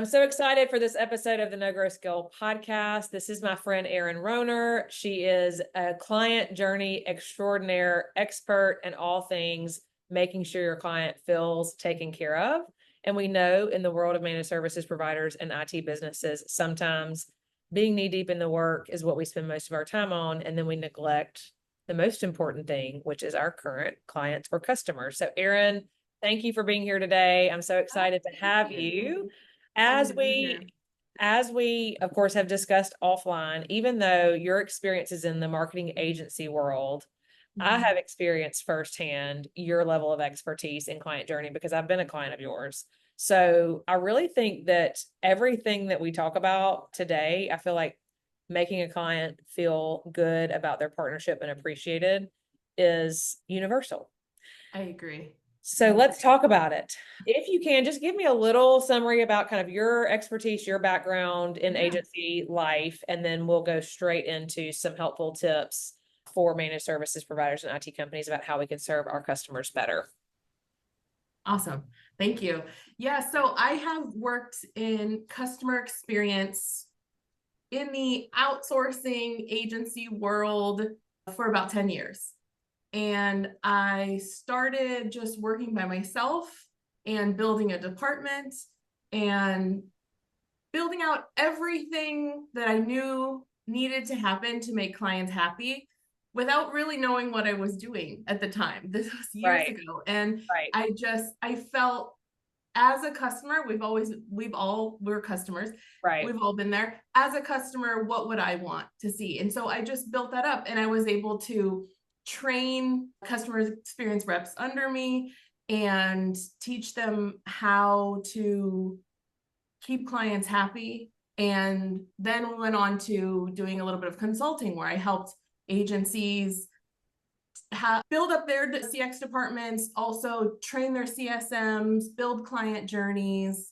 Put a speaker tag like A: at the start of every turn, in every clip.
A: I'm so excited for this episode of the No Grow Skill podcast. This is my friend Erin Rohner. She is a client journey extraordinaire expert in all things making sure your client feels taken care of. And we know in the world of managed services providers and IT businesses, sometimes being knee deep in the work is what we spend most of our time on. And then we neglect the most important thing, which is our current clients or customers. So Erin, thank you for being here today. I'm so excited to have you. As we of course have discussed offline, even though your experience is in the marketing agency world, I have experienced firsthand your level of expertise in client journey because I've been a client of yours. So I really think that everything that we talk about today, I feel like making a client feel good about their partnership and appreciated is universal.
B: I agree.
A: So let's talk about it. If you can, just give me a little summary about kind of your expertise, your background in agency life, and then we'll go straight into some helpful tips for managed services providers and IT companies about how we can serve our customers better.
B: Awesome. Thank you. Yeah, so I have worked in customer experience in the outsourcing agency world for about 10 years. And I started just working by myself and building a department and building out everything that I knew needed to happen to make clients happy without really knowing what I was doing at the time. This was years ago. And I felt as a customer, we're customers. We've all been there. As a customer, what would I want to see? And so I just built that up, and I was able to train customer experience reps under me and teach them how to keep clients happy. And then we went on to doing a little bit of consulting where I helped agencies build up their CX departments, also train their CSMs, build client journeys,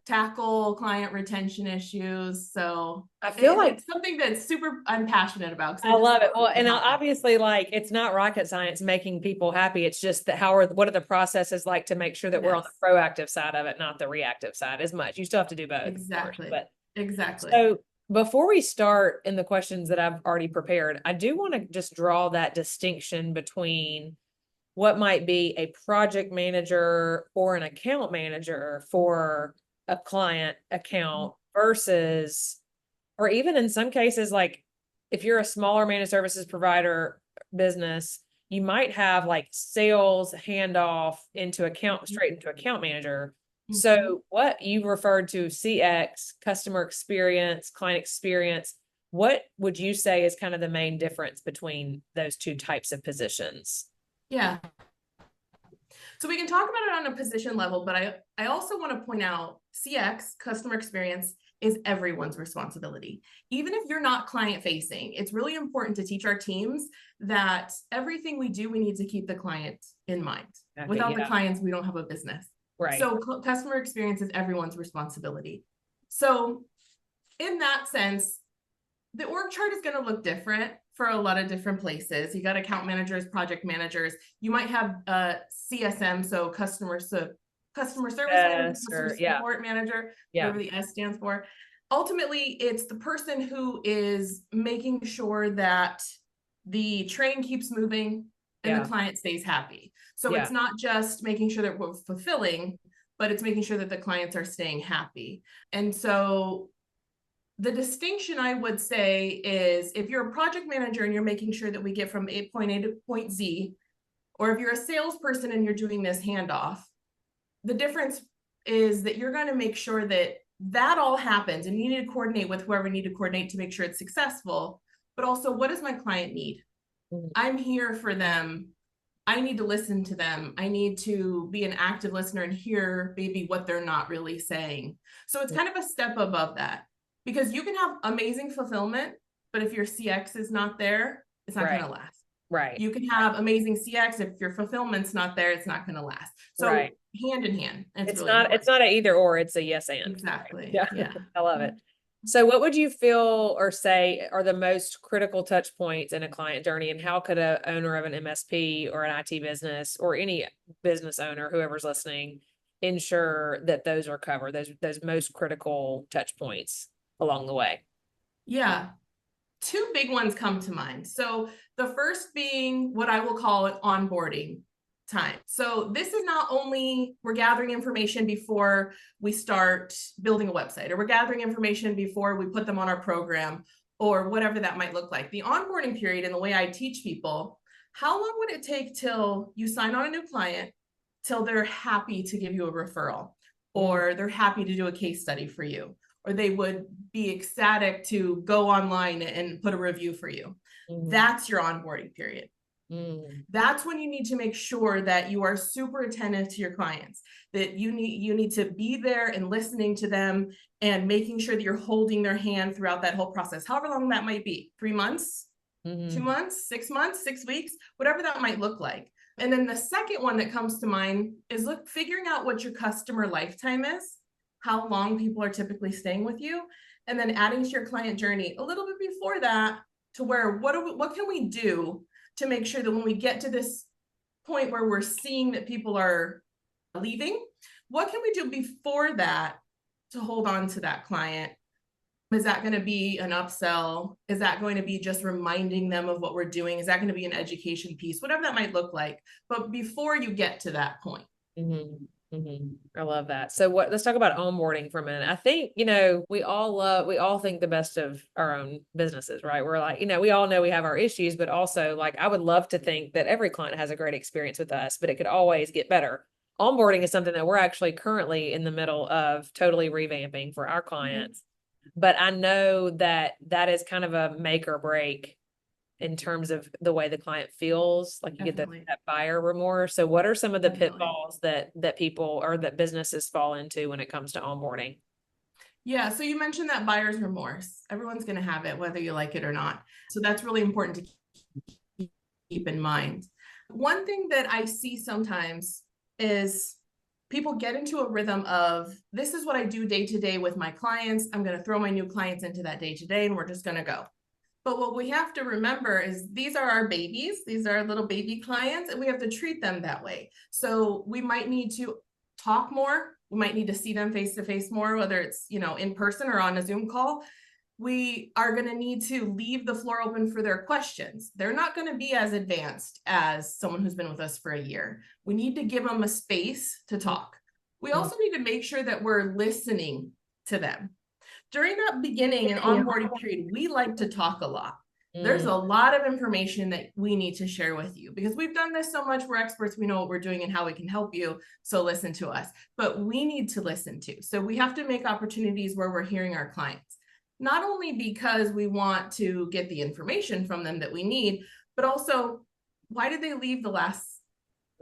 B: tackle client retention issues. So
A: I feel like
B: it's something that's I'm passionate about.
A: I love it. Well, and obviously, like, it's not rocket science making people happy. It's just that what are the processes like to make sure that we're on the proactive side of it, not the reactive side as much. You still have to do both.
B: Exactly.
A: But
B: exactly.
A: So before we start in the questions that I've already prepared, I do want to just draw that distinction between what might be a project manager or an account manager for a client account versus, or even in some cases, like if you're a smaller managed services provider business, you might have like sales handoff into account, straight into account manager. So what you referred to CX, customer experience, client experience, what would you say is kind of the main difference between those two types of positions?
B: Yeah. So we can talk about it on a position level, but I also want to point out CX, customer experience, is everyone's responsibility. Even if you're not client facing, it's really important to teach our teams that everything we do, we need to keep the client in mind. Without the clients, we don't have a business.
A: Right.
B: So customer experience is everyone's responsibility. So in that sense, the org chart is going to look different for a lot of different places. You got account managers, project managers. You might have a CSM, so customer service manager, customer support manager, whatever the S stands for. Ultimately, it's the person who is making sure that the train keeps moving and the client stays happy. So it's not just making sure that we're fulfilling, but it's making sure that the clients are staying happy. And so the distinction I would say is if you're a project manager and you're making sure that we get from point A to point Z, or if you're a salesperson and you're doing this handoff, the difference is that you're going to make sure that all happens, and you need to coordinate with whoever you need to coordinate to make sure it's successful. But also, what does my client need? I'm here for them. I need to listen to them. I need to be an active listener and hear maybe what they're not really saying. So it's kind of a step above that, because you can have amazing fulfillment, but if your CX is not there, it's not going to last.
A: Right.
B: You can have amazing CX. If your fulfillment's not there, it's not going to last. So hand in hand. It's really
A: it's not an either or, it's a yes and.
B: Exactly.
A: Yeah. I love it. So what would you feel or say are the most critical touch points in a client journey, and how could a owner of an MSP or an IT business or any business owner, whoever's listening, ensure that those are covered, those most critical touch points along the way?
B: Yeah. Two big ones come to mind. So the first being what I will call an onboarding time. So this is not only we're gathering information before we start building a website, or we're gathering information before we put them on our program, or whatever that might look like. The onboarding period, and the way I teach people, how long would it take till you sign on a new client, till they're happy to give you a referral, or they're happy to do a case study for you, or they would be ecstatic to go online and put a review for you? That's your onboarding period. That's when you need to make sure that you are super attentive to your clients, that you need to be there and listening to them and making sure that you're holding their hand throughout that whole process, however long that might be, 3 months, 2 months, 6 months, 6 weeks, whatever that might look like. And then the second one that comes to mind is figuring out what your customer lifetime is, how long people are typically staying with you, and then adding to your client journey a little bit before that, to where what can we do to make sure that when we get to this point where we're seeing that people are leaving, what can we do before that to hold on to that client? Is that going to be an upsell? Is that going to be just reminding them of what we're doing? Is that going to be an education piece? Whatever that might look like. But before you get to that point.
A: I love that. So let's talk about onboarding for a minute. I think, we all think the best of our own businesses, right? We're like, we all know we have our issues, but also, like, I would love to think that every client has a great experience with us, but it could always get better. Onboarding is something that we're actually currently in the middle of totally revamping for our clients. But I know that is kind of a make or break in terms of the way the client feels. Like, you
B: Definitely.
A: get that buyer remorse. So what are some of the
B: Definitely.
A: pitfalls that people or that businesses fall into when it comes to onboarding?
B: Yeah, so you mentioned that buyer's remorse. Everyone's going to have it, whether you like it or not. So that's really important to keep in mind. One thing that I see sometimes is people get into a rhythm of, this is what I do day to day with my clients. I'm going to throw my new clients into that day to day, and we're just going to go. But what we have to remember is these are our babies. These are our little baby clients, and we have to treat them that way. So we might need to talk more. We might need to see them face to face more, whether it's, in person or on a Zoom call. We are going to need to leave the floor open for their questions. They're not going to be as advanced as someone who's been with us for a year. We need to give them a space to talk. We also need to make sure that we're listening to them. During that beginning and onboarding period, we like to talk a lot. There's a lot of information that we need to share with you because we've done this so much. We're experts. We know what we're doing and how we can help you. So listen to us. But we need to listen too. So we have to make opportunities where we're hearing our clients, not only because we want to get the information from them that we need, but also, why did they leave the last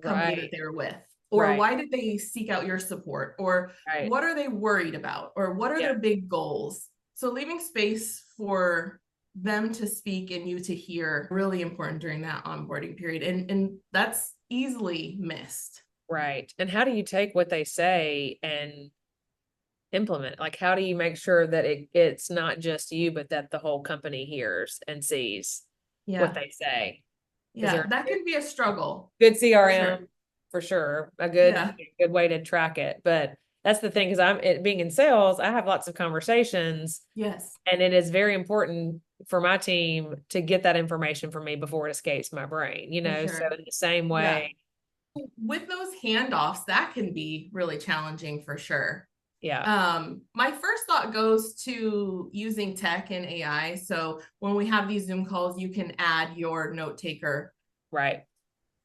B: company that they were with? Or why did they seek out your support? Or what are they worried about? Or what are their big goals? So leaving space for them to speak and you to hear, really important during that onboarding period. And that's easily missed.
A: Right. And how do you take what they say and implement? Like, how do you make sure that it's not just you, but that the whole company hears and sees what they say?
B: Yeah, that can be a struggle.
A: Good CRM. For sure. A good way to track it. But that's the thing, because being in sales, I have lots of conversations.
B: Yes.
A: And it is very important for my team to get that information from me before it escapes my brain, so in the same way.
B: With those handoffs, that can be really challenging for sure.
A: Yeah.
B: My first thought goes to using tech and AI. So when we have these Zoom calls, you can add your note taker.
A: Right.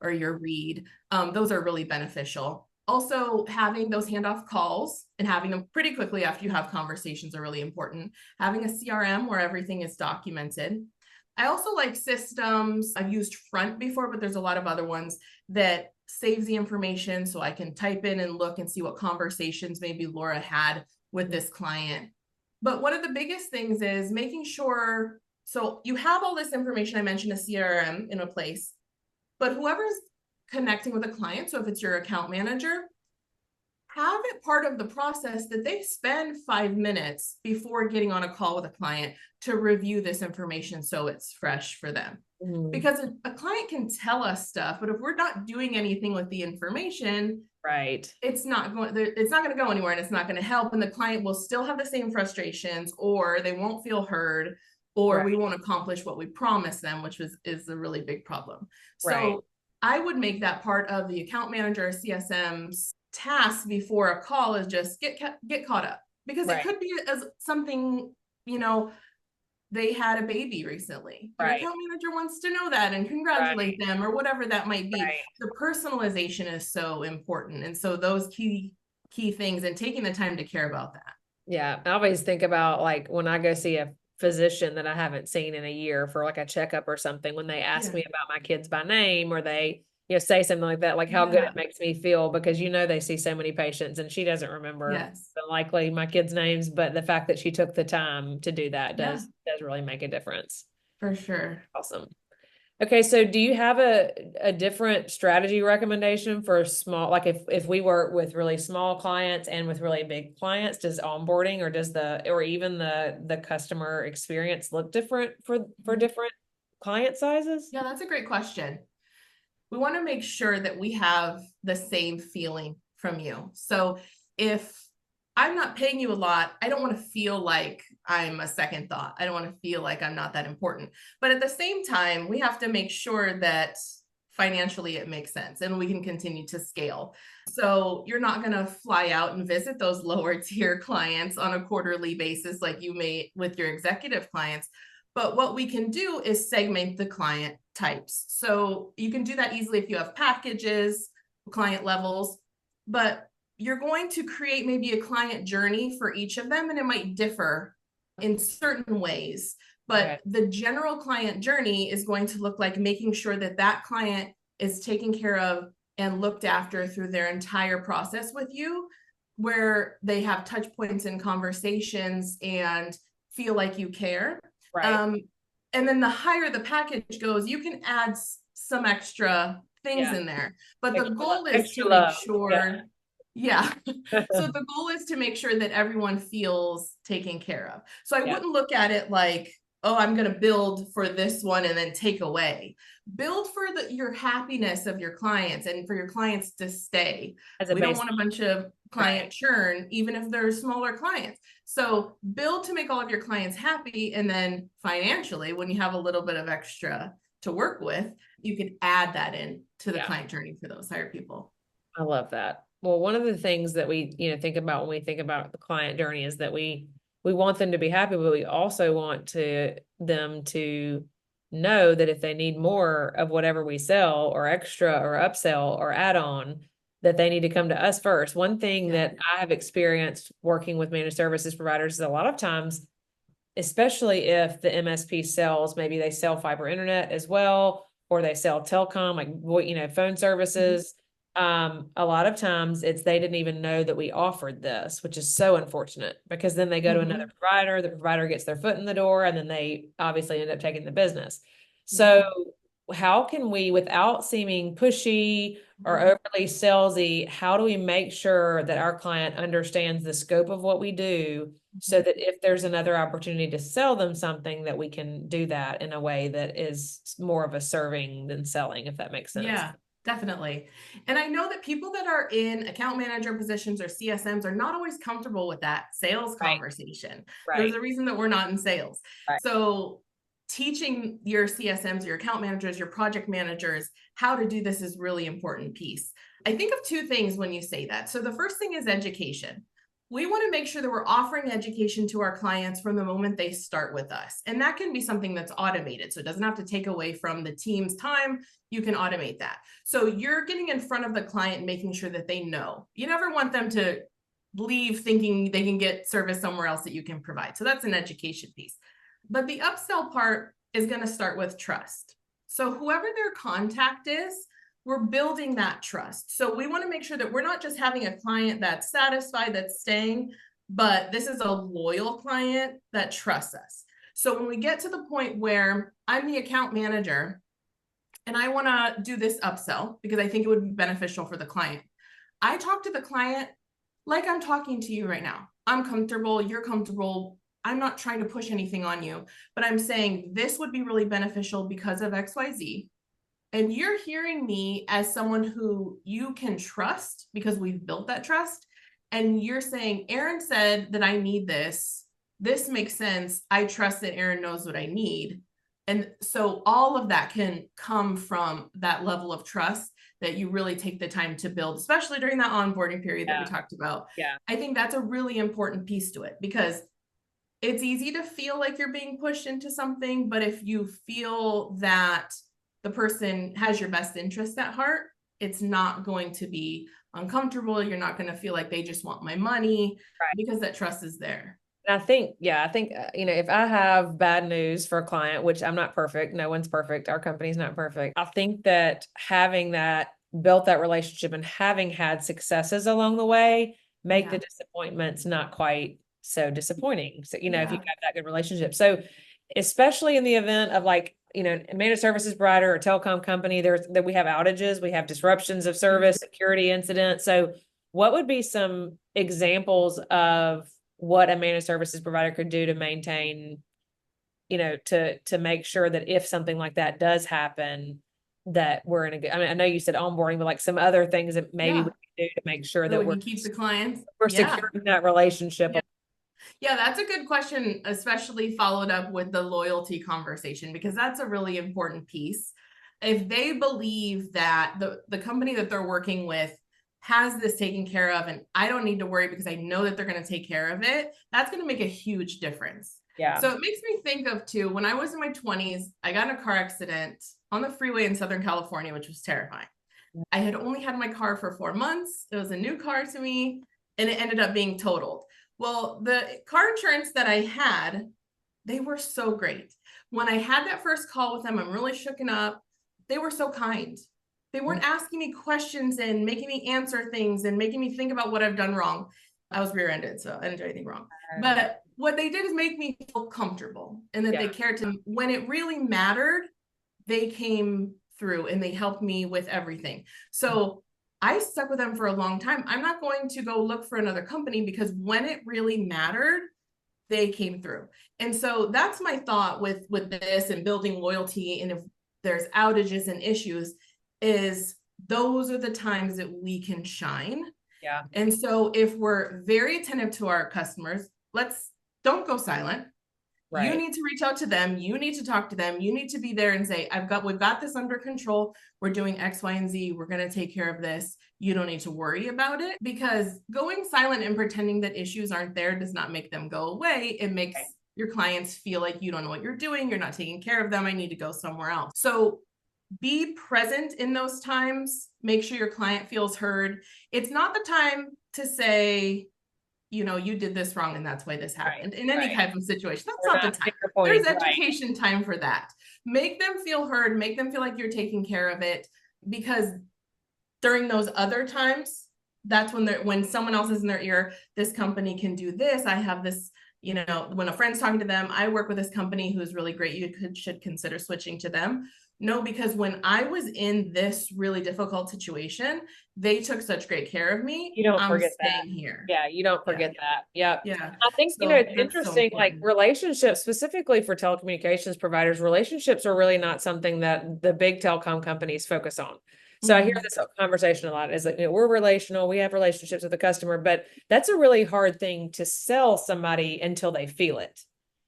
B: Or your read. Those are really beneficial. Also, having those handoff calls and having them pretty quickly after you have conversations are really important. Having a CRM where everything is documented. I also like systems. I've used Front before, but there's a lot of other ones that saves the information so I can type in and look and see what conversations maybe Laura had with this client. But one of the biggest things is making sure, so you have all this information. I mentioned a CRM in a place, but whoever's connecting with a client, so if it's your account manager, have it part of the process that they spend 5 minutes before getting on a call with a client to review this information so it's fresh for them. Because a client can tell us stuff, but if we're not doing anything with the information,
A: Right.
B: it's not going to go anywhere, and it's not going to help, and the client will still have the same frustrations, or they won't feel heard, or we
A: Right.
B: won't accomplish what we promised them, which is a really big problem.
A: Right.
B: So I would make that part of the account manager or CSM's task before a call, is just get caught up, because it
A: Right.
B: could be as something, you know, they had a baby recently. Your
A: Right.
B: account manager wants to know that and congratulate
A: Right.
B: them, or whatever that might be.
A: Right.
B: The personalization is so important. And so those key things, and taking the time to care about that.
A: Yeah. I always think about like when I go see a physician that I haven't seen in a year for like a checkup or something, when they ask
B: Yeah.
A: me about my kids by name, or they, say something like that, like how good
B: Yeah.
A: it makes me feel, because they see so many patients and she doesn't remember
B: Yes.
A: likely my kids' names, but the fact that she took the time to do that
B: Yeah,
A: does really make a difference.
B: for sure.
A: Awesome. Okay, so do you have a different strategy recommendation for small, like if we work with really small clients and with really big clients, does onboarding or or even the customer experience look different for different client sizes?
B: Yeah, that's a great question. We want to make sure that we have the same feeling from you. So if I'm not paying you a lot, I don't want to feel like I'm a second thought. I don't want to feel like I'm not that important. But at the same time, we have to make sure that financially it makes sense and we can continue to scale. So you're not going to fly out and visit those lower tier clients on a quarterly basis like you may with your executive clients. But what we can do is segment the client types. So you can do that easily if you have packages, client levels, but you're going to create maybe a client journey for each of them, and it might differ in certain ways.
A: Okay.
B: But the general client journey is going to look like making sure that that client is taken care of and looked after through their entire process with you, where they have touch points and conversations and feel like you care.
A: Right.
B: Um, and then the higher the package goes, you can add some extra things
A: Yeah.
B: in there. But the
A: Extra,
B: goal is to
A: extra
B: make
A: love. Yeah.
B: sure, yeah. So the goal is to make sure that everyone feels taken care of. So I
A: Yeah.
B: wouldn't look at it like, oh, I'm going to build for this one and then take away. Build for your happiness of your clients and for your clients to stay.
A: As a
B: We don't
A: base.
B: want a bunch of client
A: Right.
B: churn, even if they're smaller clients. So build to make all of your clients happy. And then financially, when you have a little bit of extra to work with, you could add that in to the
A: Yeah.
B: client journey for those higher people.
A: I love that. Well, one of the things that we, think about when we think about the client journey is that we want them to be happy, but we also want them to know that if they need more of whatever we sell or extra or upsell or add on, that they need to come to us first. One thing
B: Yeah.
A: that I have experienced working with managed services providers is a lot of times, especially if the MSP sells, maybe they sell fiber internet as well, or they sell telecom, like, phone services. A lot of times they didn't even know that we offered this, which is so unfortunate, because then they go to another
B: Mhm.
A: provider, the provider gets their foot in the door, and then they obviously end up taking the business.
B: Yeah.
A: So how can we, without seeming pushy or
B: Mhm.
A: overly salesy, how do we make sure that our client understands the scope of what we do, so that if there's another opportunity to sell them something, that we can do that in a way that is more of a serving than selling, if that makes sense?
B: Yeah, definitely. And I know that people that are in account manager positions or CSMs are not always comfortable with that sales
A: Right,
B: conversation. There's
A: right,
B: a reason that we're not in sales.
A: right.
B: So teaching your CSMs, your account managers, your project managers how to do this is really important piece. I think of two things when you say that. So the first thing is education. We want to make sure that we're offering education to our clients from the moment they start with us. And that can be something that's automated. So it doesn't have to take away from the team's time. You can automate that. So you're getting in front of the client and making sure that they know. You never want them to leave thinking they can get service somewhere else that you can provide. So that's an education piece. But the upsell part is going to start with trust. So whoever their contact is, we're building that trust. So we want to make sure that we're not just having a client that's satisfied, that's staying, but this is a loyal client that trusts us. So when we get to the point where I'm the account manager and I want to do this upsell because I think it would be beneficial for the client, I talk to the client like I'm talking to you right now. I'm comfortable, you're comfortable. I'm not trying to push anything on you, but I'm saying this would be really beneficial because of XYZ. And you're hearing me as someone who you can trust because we've built that trust. And you're saying, Erin said that I need this. This makes sense. I trust that Erin knows what I need. And so all of that can come from that level of trust that you really take the time to build, especially during that onboarding period that we talked about.
A: Yeah.
B: I think that's a really important piece to it, because it's easy to feel like you're being pushed into something, but if you feel that the person has your best interest at heart, it's not going to be uncomfortable. You're not going to feel like they just want my money,
A: Right.
B: because that trust is there.
A: And I think, if I have bad news for a client, which I'm not perfect, no one's perfect, our company's not perfect. I think that having that built that relationship and having had successes along the way make the disappointments not quite so disappointing. So, if you have that good relationship. So, especially in the event of a managed services provider or telecom company, that we have outages, we have disruptions of service, security incidents. So, what would be some examples of what a managed services provider could do to maintain, to make sure that if something like that does happen, that we're in a good, I know you said onboarding, but like some other things that maybe we can do to make sure that
B: we can keep the clients.
A: we're securing that relationship.
B: Yeah, that's a good question, especially followed up with the loyalty conversation, because that's a really important piece. If they believe that the company that they're working with has this taken care of, and I don't need to worry because I know that they're going to take care of it, that's going to make a huge difference.
A: Yeah.
B: So it makes me think of too, when I was in my 20s, I got in a car accident on the freeway in Southern California, which was terrifying. I had only had my car for 4 months. It was a new car to me, and it ended up being totaled. Well, the car insurance that I had, they were so great. When I had that first call with them, I'm really shooken up. They were so kind. They weren't asking me questions and making me answer things and making me think about what I've done wrong. I was rear-ended, so I didn't do anything wrong. But what they did is make me feel comfortable and that they cared to me. When it really mattered, they came through and they helped me with everything. So I stuck with them for a long time. I'm not going to go look for another company, because when it really mattered, they came through. And so that's my thought with this and building loyalty. And if there's outages and issues, is those are the times that we can shine.
A: Yeah.
B: And so if we're very attentive to our customers, don't go silent. Right. You need to reach out to them. You need to talk to them. You need to be there and say, we've got this under control. We're doing X, Y, and Z. We're going to take care of this. You don't need to worry about it, because going silent and pretending that issues aren't there does not make them go away. It makes your clients feel like you don't know what you're doing. You're not taking care of them. I need to go somewhere else. So be present in those times. Make sure your client feels heard. It's not the time to say, you did this wrong and that's why this happened in any type of situation. That's not the time. There's education time for that. Make them feel heard, make them feel like you're taking care of it, because during those other times, that's when someone else is in their ear, this company can do this. I have this, when a friend's talking to them, I work with this company who's really great. You should consider switching to them. No, because when I was in this really difficult situation, they took such great care of me.
A: You don't forget
B: that. Here.
A: Yeah, you don't forget that. Yep.
B: Yeah.
A: I think, it's interesting, like relationships, specifically for telecommunications providers, relationships are really not something that the big telecom companies focus on. So I hear this conversation a lot, is like, we're relational, we have relationships with the customer, but that's a really hard thing to sell somebody until they feel it.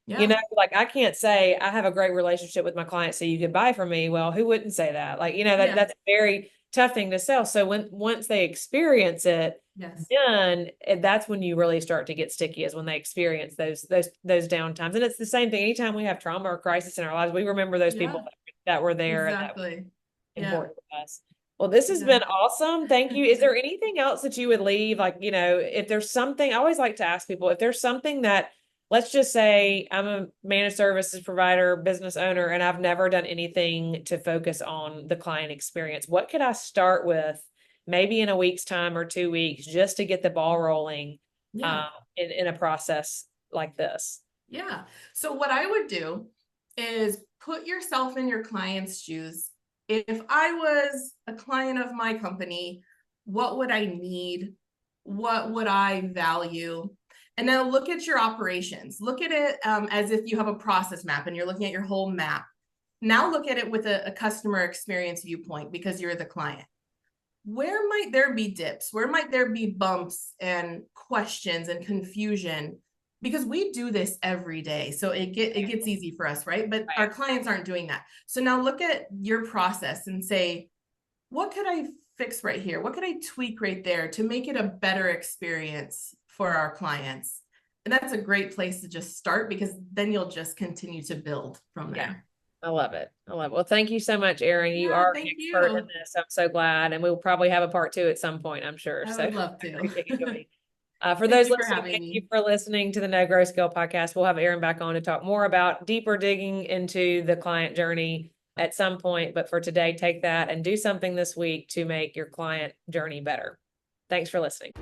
A: Yeah. Like I can't say I have a great relationship with my client, so you could buy from me. Well, who wouldn't say that? Like, that's a very tough thing to sell. So once they experience it, then that's when you really start to get sticky, is when they experience those down times. And it's the same thing. Anytime we have trauma or crisis in our lives, we remember those people that were there.
B: Exactly.
A: And that were important to us. Well, this has been awesome. Thank you. Is there anything else that you would leave? Like, if there's something, I always like to ask people, if there's something that, let's just say I'm a managed services provider, business owner, and I've never done anything to focus on the client experience. What could I start with maybe in a week's time or 2 weeks, just to get the ball rolling in a process like this?
B: Yeah. So what I would do is put yourself in your client's shoes. If I was a client of my company, what would I need? What would I value? And now look at your operations. Look at it as if you have a process map and you're looking at your whole map. Now look at it with a customer experience viewpoint because you're the client. Where might there be dips? Where might there be bumps and questions and confusion? Because we do this every day. So it gets easy for us, right? But our clients aren't doing that. So now look at your process and say, what could I fix right here? What could I tweak right there to make it a better experience for our clients? And that's a great place to just start, because then you'll just continue to build from there.
A: I love it. I love it. Well, thank you so much, Erin. You
B: Yeah,
A: are an
B: thank
A: expert in
B: you.
A: this. I'm so glad. And we'll probably have a part 2 at some point, I'm sure.
B: I
A: So
B: would love
A: I
B: to.
A: appreciate you joining. For
B: Thank
A: those
B: you for
A: listening,
B: having
A: thank you
B: me.
A: for listening to the No Grow Skill podcast. We'll have Erin back on to talk more about deeper digging into the client journey at some point. But for today, take that and do something this week to make your client journey better. Thanks for listening.